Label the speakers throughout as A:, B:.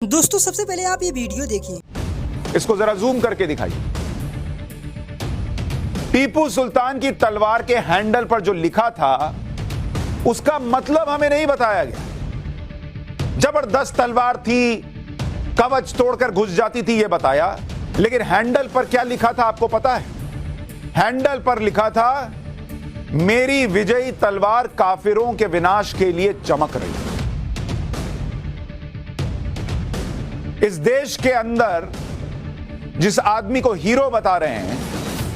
A: दोस्तों सबसे पहले आप ये वीडियो देखिए।
B: इसको जरा जूम करके दिखाइए। टीपू सुल्तान की तलवार के हैंडल पर जो लिखा था उसका मतलब हमें नहीं बताया गया। जबरदस्त तलवार थी, कवच तोड़कर घुस जाती थी, यह बताया, लेकिन हैंडल पर क्या लिखा था आपको पता है? हैंडल पर लिखा था, मेरी विजयी तलवार काफिरों के विनाश के लिए चमक रही है। इस देश के अंदर जिस आदमी को हीरो बता रहे हैं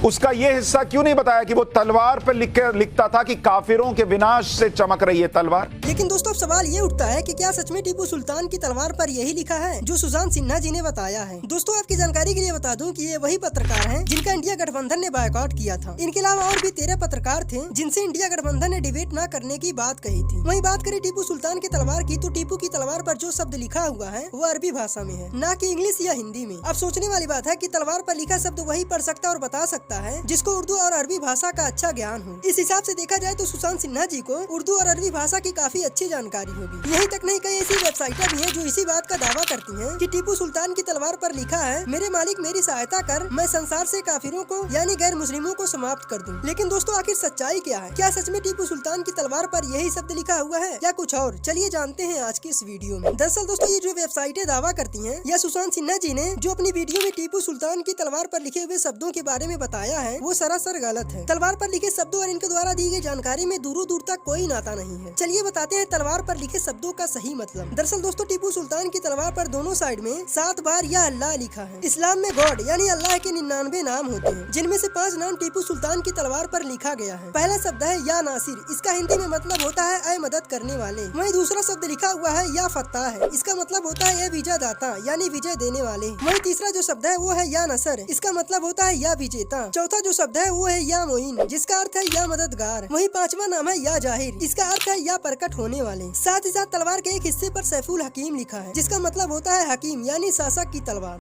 B: उसका यह हिस्सा क्यों नहीं बताया कि वो तलवार पर लिखता था कि काफिरों के विनाश से चमक रही है तलवार।
A: लेकिन दोस्तों अब सवाल ये उठता है कि क्या सच में टीपू सुल्तान की तलवार पर यही लिखा है जो सुशांत सिन्हा जी ने बताया है? दोस्तों आपकी जानकारी के लिए बता दूं कि ये वही पत्रकार हैं जिनका इंडिया गठबंधन ने बायकॉट किया था। इनके अलावा और भी 13 पत्रकार थे जिनसे इंडिया गठबंधन ने डिबेट न करने की बात कही थी। वहीं बात करें टीपू सुल्तान की तलवार की, तो टीपू की तलवार पर जो शब्द लिखा हुआ है वो अरबी भाषा में है, न कि इंग्लिश या हिंदी में। अब सोचने वाली बात है कि तलवार पर लिखा शब्द वही पढ़ सकता और बता सकता है जिसको उर्दू और अरबी भाषा का अच्छा ज्ञान हो। इस हिसाब से देखा जाए तो सुशांत सिन्हा जी को उर्दू और अरबी भाषा की काफी अच्छी जानकारी होगी। यही तक नहीं, कई ऐसी वेबसाइटें भी हैं जो इसी बात का दावा करती हैं कि टीपू सुल्तान की तलवार पर लिखा है, मेरे मालिक मेरी सहायता कर, मैं संसार से काफिरों को यानी गैर मुस्लिमों को समाप्त कर दूं। लेकिन दोस्तों आखिर सच्चाई क्या है? क्या सच में टीपू सुल्तान की तलवार पर यही शब्द लिखा हुआ है या कुछ और? चलिए जानते हैं आज की इस वीडियो में। दरअसल दोस्तों ये जो वेबसाइटें दावा करती हैं या सुशांत सिन्हा जी ने जो अपनी वीडियो में टीपू सुल्तान की तलवार पर लिखे हुए शब्दों के बारे में बताया है वो सरासर गलत है। तलवार पर लिखे शब्दों और इनके द्वारा दी गई जानकारी में दूर दूर तक कोई नाता नहीं है। चलिए बताते हैं तलवार पर लिखे शब्दों का सही मतलब। दरअसल दोस्तों टीपू सुल्तान की तलवार पर दोनों साइड में 7 बार या अल्लाह लिखा है। इस्लाम में गॉड यानी अल्लाह के 99 नाम होते हैं जिनमें से 5 नाम टीपू सुल्तान की तलवार पर लिखा गया है। पहला शब्द है या नासिर, इसका हिंदी में मतलब होता है ऐ मदद करने वाले। वहीं दूसरा शब्द लिखा हुआ है या फत्ताह है, इसका मतलब होता है विजय दाता यानी विजय देने वाले। वहीं तीसरा जो शब्द है वो है या नसर, इसका मतलब होता है या विजेता। चौथा जो शब्द है वो है या मोइन, जिसका अर्थ है या मददगार। वहीं 5वां नाम है या जाहिर, इसका अर्थ है या प्रकट होने वाले। साथ ही साथ तलवार के एक हिस्से पर सैफुल हकीम लिखा है जिसका मतलब होता है हकीम यानी शासक की तलवार।